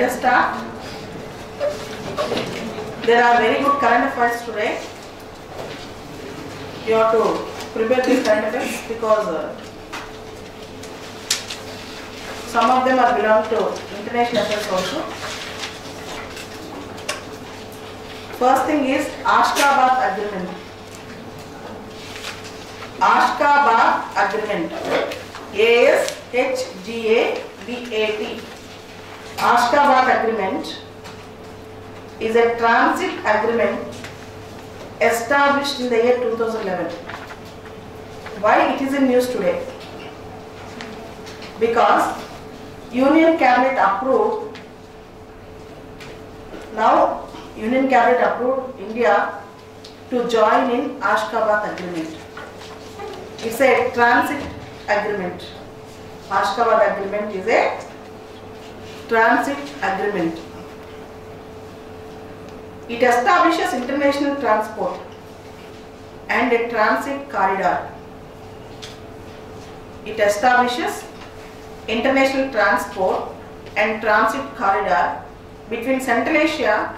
Let's start. There are very good current affairs today. You have to prepare these current affairs because some of them are belong to international affairs also. First thing is Ashgabat Agreement. Ashgabat Agreement. ASHGABAT. Ashgabat Agreement is a transit agreement established in the year 2011. Why it is in news today? Because Union Cabinet approved, now Union Cabinet approved India to join in Ashgabat Agreement. It's a transit agreement. Ashgabat Agreement is a transit agreement. It establishes international transport and a transit corridor. It establishes international transport and transit corridor between Central Asia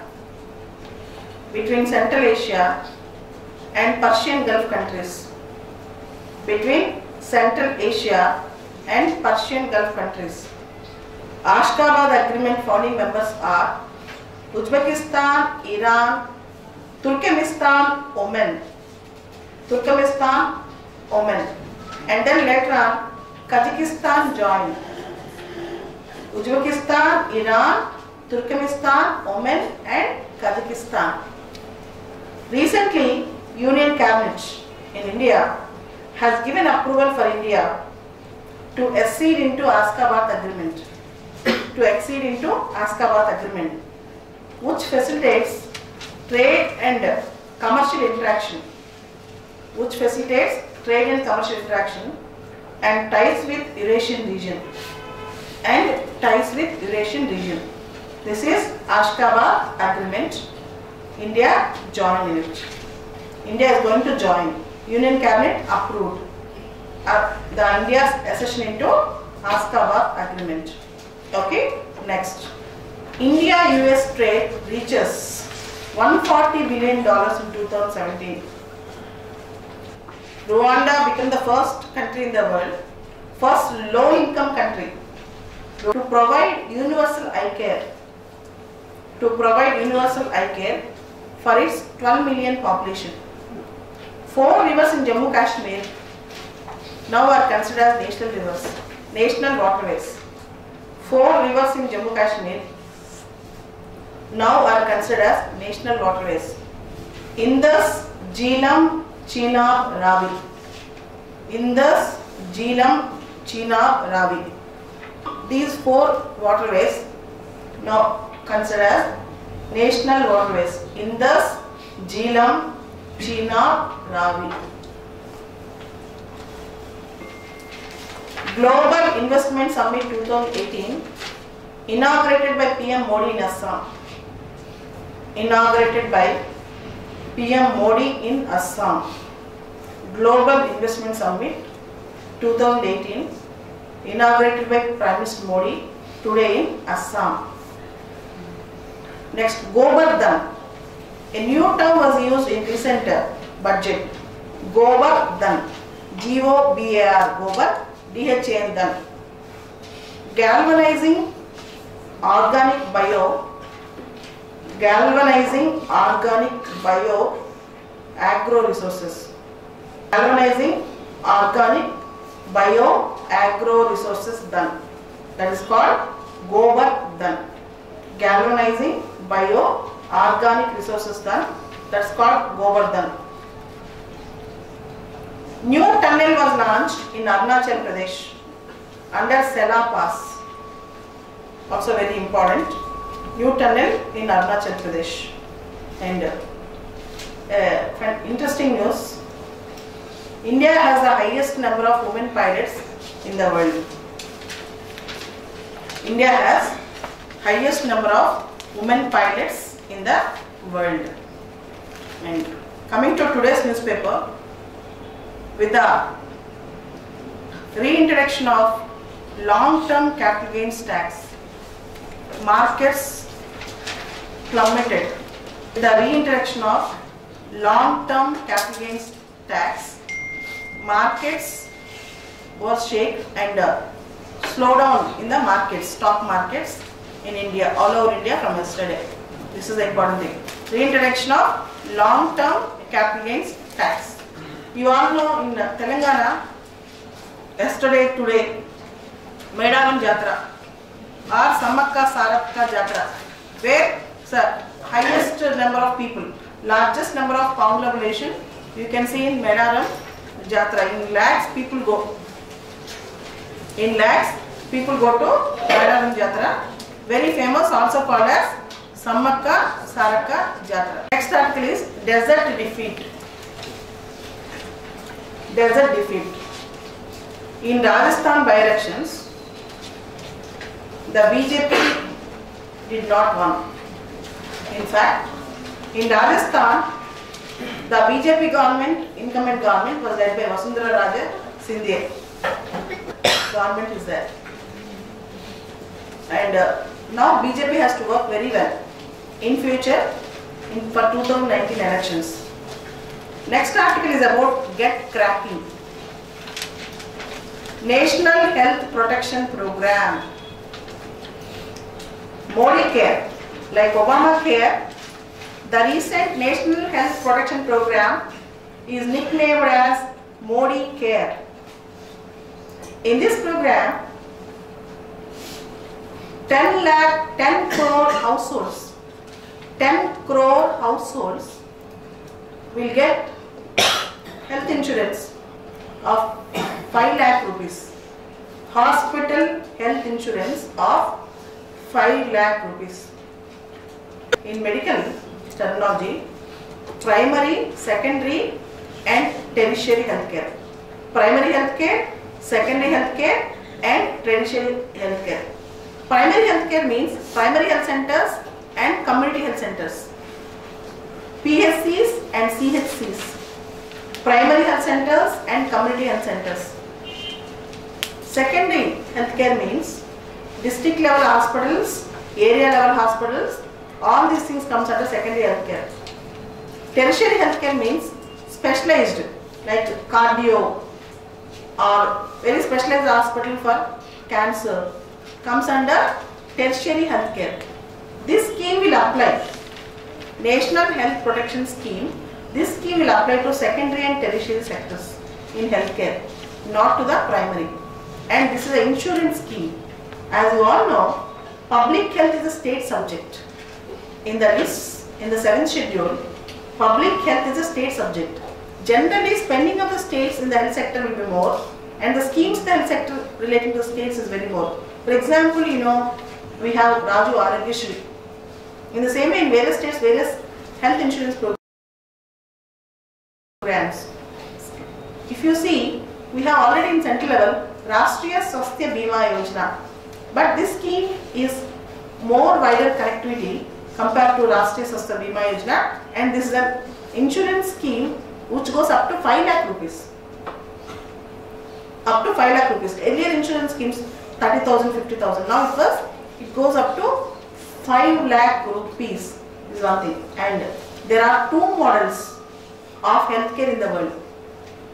and Persian Gulf countries. Between Central Asia and Persian Gulf countries. Ashgabat Agreement founding members are Uzbekistan, Iran, Turkmenistan, Oman, and then later on Kazakhstan joined. Uzbekistan, Iran, Turkmenistan, Oman, and Kazakhstan. Recently, Union Cabinet in India has given approval for India to accede into Ashgabat Agreement. Which facilitates trade and commercial interaction. And ties with Eurasian region. This is Ashgabat Agreement. India joined in it. India is going to join. Union Cabinet approved the India's accession into Ashgabat Agreement. Okay, next. India-US trade reaches $140 billion in 2017. Rwanda became the first country in the world, first low-income country to provide universal eye care. For its 12 million population. 4 rivers in Jammu Kashmir now are considered as national waterways. 4 rivers in Jammu Kashmir now are considered as national waterways. Indus, Jhelum, Chenab, Ravi. These 4 waterways now considered as national waterways. Indus, Jhelum, Chenab, Ravi. Global Investment Summit 2018 inaugurated by PM Modi in Assam. Global Investment Summit 2018 inaugurated by Prime Minister Modi today in Assam. Next, Govardhan. A new term was used in recent budget. Govardhan. G-O-B-A-R. Govardhan. DHAN. Galvanizing organic bio agro resources. That is called Govardhan. Galvanizing bio organic resources done. That's called Govardhan. New tunnel was launched in Arunachal Pradesh under Sela Pass. Also very important. New tunnel in Arunachal Pradesh. And interesting news. India has the highest number of women pilots in the world. India has highest number of women pilots in the world. And coming to today's newspaper, with the reintroduction of long-term capital gains tax, markets plummeted. The reintroduction of long-term capital gains tax, markets was shaken and slowdown in the markets, stock markets in India, all over India from yesterday. This is the important thing. Reintroduction of long-term capital gains tax. You all know in Telangana, yesterday, today, Medaram Jatra or Samakka Sarakka Jatra, where the highest number of people, largest number of pound population, you can see in Medaram Jatra. In lakhs people go. In lakhs people go to Medaram Jatra. Very famous, also called as Samakka Sarakka Jatra. Next article is desert defeat. Desert defeat. In Rajasthan by-elections, the BJP did not win. In fact, in Rajasthan, the BJP government, incumbent government, was led by Vasundhara Raje Sindhya. Government is there. And now BJP has to work very well in future for 2019 elections. Next article is about get cracking. National Health Protection Program. Modicare, like Obamacare, the recent National Health Protection Program is nicknamed as Modicare. In this program, 10 crore households will get health insurance of 5 lakh rupees. Hospital health insurance of 5 lakh rupees. In medical terminology, primary, secondary and tertiary healthcare. Primary healthcare, secondary healthcare and tertiary healthcare. Primary healthcare means primary health centers and community health centers. PHCs and CHCs. Primary health centers and community health centers. Secondary healthcare means district level hospitals, area level hospitals, all these things comes under secondary healthcare. Tertiary healthcare means specialized, like cardio or very specialized hospital for cancer, comes under tertiary healthcare. This scheme will apply, National Health Protection Scheme, this scheme will apply to secondary and tertiary sectors in healthcare, not to the primary. And this is an insurance scheme. As you all know, public health is a state subject. In the list, in the 7th schedule, public health is a state subject. Generally, spending of the states in the health sector will be more, and the schemes in the health sector relating to the states is very more. For example, you know, we have Raju Aragyashri. In the same way, in various states, various health insurance programs. If you see, we have already in central level Rashtriya Swasthya Bima Yojana, but this scheme is more wider connectivity compared to Rashtriya Swasthya Bima Yojana, and this is an insurance scheme which goes up to 5 lakh rupees. Up to 5 lakh rupees. Earlier insurance schemes 30,000, 50,000. Now it goes up to 5 lakh rupees is one thing. And there are two models of healthcare in the world.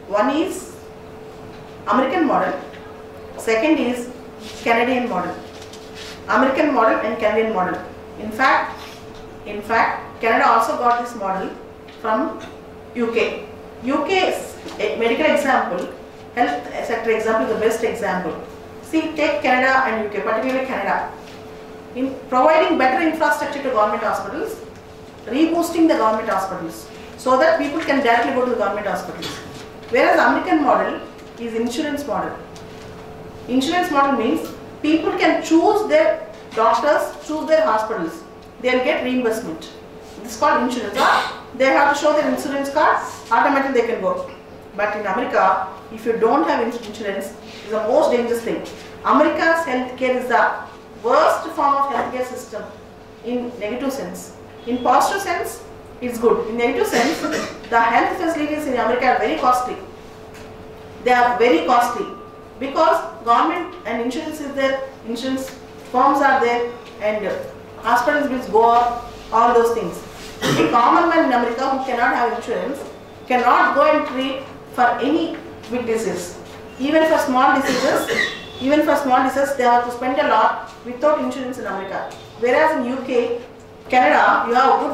One is American model. Second is Canadian model. American model and Canadian model. In fact, Canada also got this model from UK. UK's medical example, health sector example is the best example. See, take Canada and UK, particularly Canada. In providing better infrastructure to government hospitals, reboosting the government hospitals, so that people can directly go to the government hospitals. Whereas American model is insurance model. Insurance model means people can choose their doctors, choose their hospitals. They will get reimbursement. This is called insurance. They have to show their insurance card, automatically they can go. But in America, if you don't have insurance, it is the most dangerous thing. America's healthcare is the worst form of healthcare system in negative sense. In positive sense, it's good. In negative sense, the health facilities in America are very costly. They are very costly because government and insurance is there, insurance firms are there, and hospitals bills go up, all those things. A common man in America who cannot have insurance cannot go and treat for any big disease. Even for small diseases, they have to spend a lot without insurance in America. Whereas in UK, Canada, you have a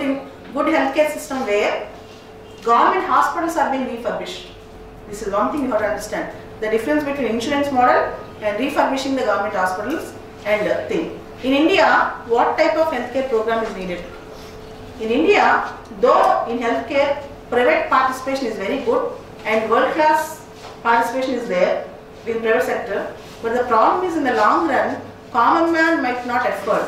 good healthcare system where government hospitals are being refurbished. This is one thing you have to understand. The difference between insurance model and refurbishing the government hospitals and thing. In India, what type of healthcare program is needed? In India, though in healthcare, private participation is very good and world-class participation is there in private sector, but the problem is in the long run, common man might not afford.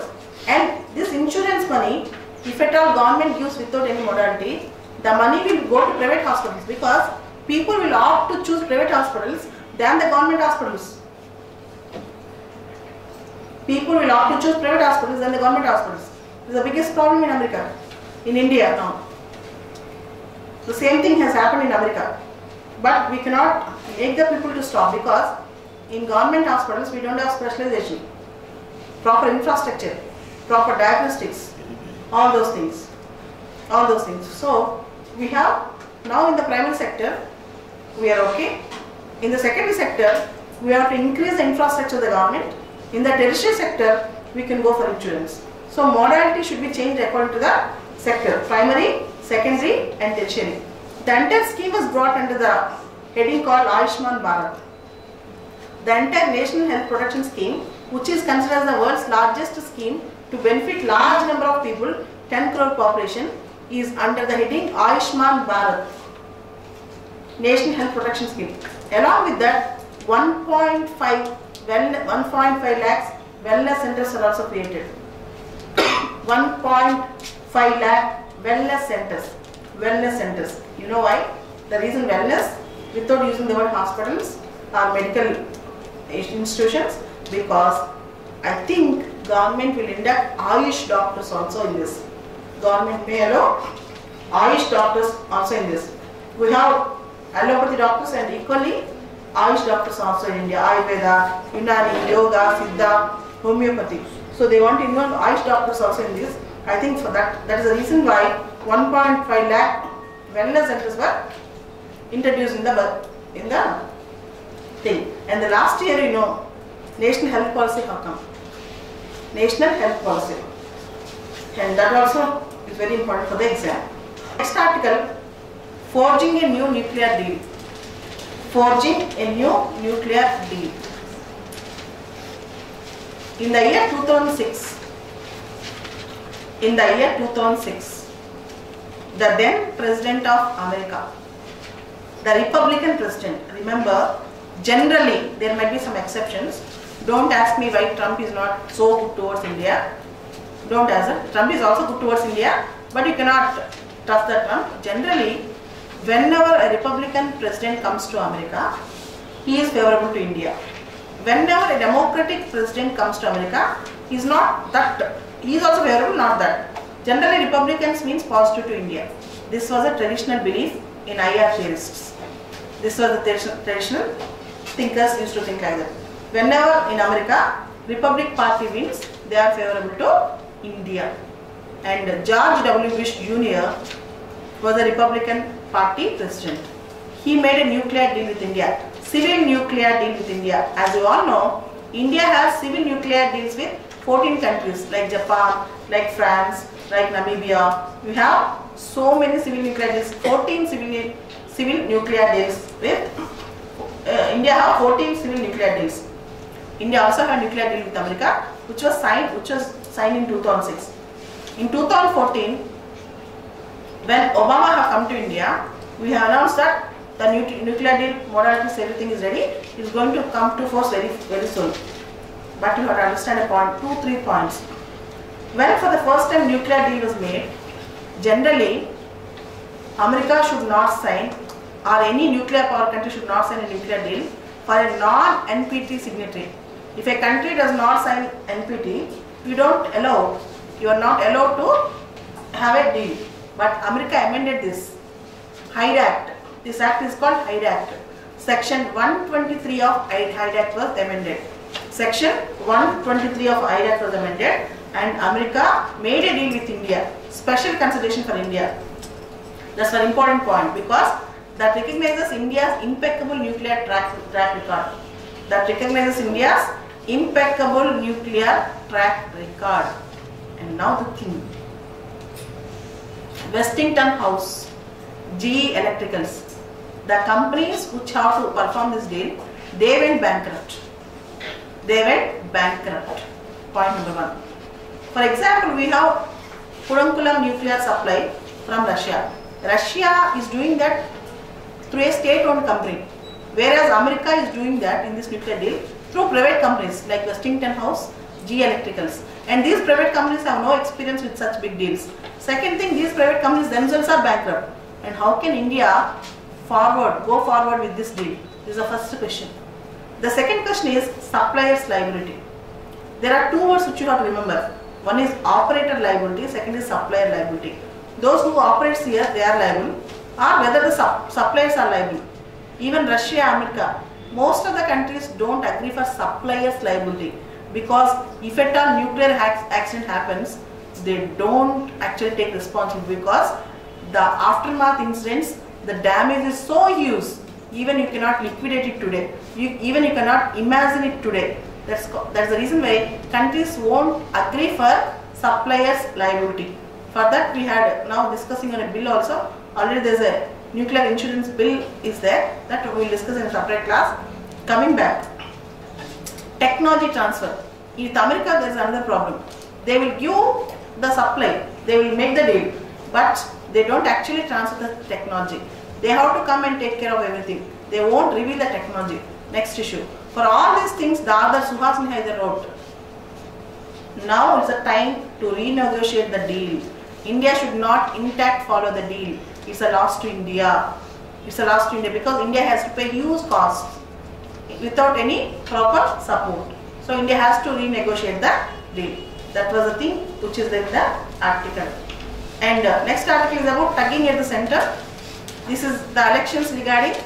And this insurance money, if at all government gives without any modality, the money will go to private hospitals because people will opt to choose private hospitals than the government hospitals. People will opt to choose private hospitals than the government hospitals. This is the biggest problem in America, in India now. The same thing has happened in America. But we cannot make the people to stop because in government hospitals we don't have specialization, proper infrastructure, proper diagnostics, all those things. So we have now in the primary sector we are okay. In the secondary sector we have to increase the infrastructure of the government. In the tertiary sector we can go for insurance. So modality should be changed according to the sector, primary, secondary and tertiary. The entire scheme was brought under the heading called Ayushman Bharat. The entire National Health Protection Scheme, which is considered as the world's largest scheme to benefit large number of people, 10 crore population, is under the heading Ayushman Bharat, National Health Protection Scheme. Along with that, 1.5 lakhs wellness centers are also created. 1.5 lakh wellness centers. You know why? The reason wellness, without using the word hospitals or medical institutions, because I think government will induct Ayush doctors also in this. Government may allow Ayush doctors also in this. We have allopathy doctors and equally Ayush doctors also in India. Ayurveda, Unani, Yoga, Siddha, Homeopathy. So they want to involve Ayush doctors also in this. I think for that is the reason why 1.5 lakh wellness centers were introduced in the thing. And the last year, you know, National Health Policy how come? National Health Policy. And that also is very important for the exam. Next article, forging a new nuclear deal. Forging a new nuclear deal. In the year 2006, the then President of America, the Republican President, remember, generally there might be some exceptions. Don't ask me why Trump is not so good towards India. Don't answer. Trump is also good towards India, but you cannot trust that Trump. Generally, whenever a Republican President comes to America, he is favorable to India. Whenever a Democratic President comes to America, he is not that. He is also favorable, not that. Generally, Republicans means positive to India. This was a traditional belief in IR theorists. This was the traditional thinkers used to think like that. Whenever in America, Republic Party wins, they are favorable to India. And George W. Bush Jr. was a Republican Party president. He made a nuclear deal with India, civil nuclear deal with India. As you all know, India has civil nuclear deals with 14 countries like Japan, like France, like Namibia. We have so many civil nuclear deals, 14 civil nuclear deals with India have 14 civil nuclear deals. India also had nuclear deal with America, which was signed in 2006. In 2014, when Obama have come to India, we have announced that the nuclear deal, modalities, everything is ready. It is going to come to force very, very soon. But you have to understand a point, 2-3 points. When for the first time nuclear deal was made, generally America should not sign, or any nuclear power country should not sign a nuclear deal for a non-NPT signatory. If a country does not sign NPT, you are not allowed to have a deal. But America amended this. Hyde Act. This act is called Hyde Act. Section 123 of Hyde Act was amended. Section 123 of Hyde Act was amended. and America made a deal with India, special consideration for India. That's an important point because that recognizes India's impeccable nuclear track record. That recognizes India's impeccable nuclear track record. And now the thing. Westington House, GE Electricals, the companies which have to perform this deal, they went bankrupt. They went bankrupt. Point number one. For example, we have Kudankulam nuclear supply from Russia. Russia is doing that through a state-owned company, whereas America is doing that in this nuclear deal through private companies like Westington House, GE Electricals. And these private companies have no experience with such big deals. Second thing, these private companies themselves are bankrupt. And how can India go forward with this deal? This is the first question. The second question is supplier's liability. There are two words which you have to remember. One is operator liability, second is supplier liability. Those who operate here, they are liable, or whether the suppliers are liable. Even Russia, America, most of the countries don't agree for suppliers liability because if at all nuclear accident happens, they don't actually take responsibility because the aftermath incidents, the damage is so huge, even you cannot liquidate it today. Even you cannot imagine it today. That's the reason why countries won't agree for suppliers liability. For that we had now discussing on a bill also. Already there is a nuclear insurance bill is there that we will discuss in a separate class. Coming back, technology transfer. In America there is another problem. They will give the supply, they will make the deal, but they don't actually transfer the technology. They have to come and take care of everything. They won't reveal the technology. Next issue. For all these things, the other Suhasini Haidar wrote, now is the time to renegotiate the deal. India should not intact follow the deal. It's a loss to India. It's a loss to India because India has to pay huge costs without any proper support. So India has to renegotiate the deal. That was the thing which is there in the article. And next article is about tugging at the center. This is the elections regarding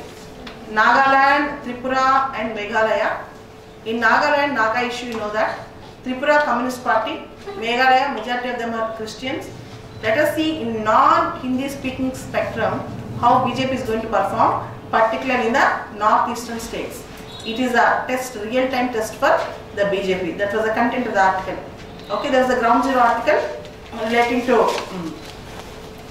Nagaland, Tripura and Meghalaya. In Nagaland, Naga issue, you know that. Tripura Communist Party, Meghalaya, majority of them are Christians. Let us see in non-Hindi speaking spectrum how BJP is going to perform, particularly in the northeastern states. It is a test, real-time test for the BJP. That was the content of the article. Okay, there is a ground zero article relating to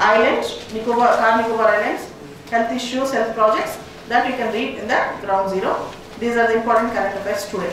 islands, Car Nicobar Islands, health issues, health projects that you can read in the ground zero. These are the important current affairs today.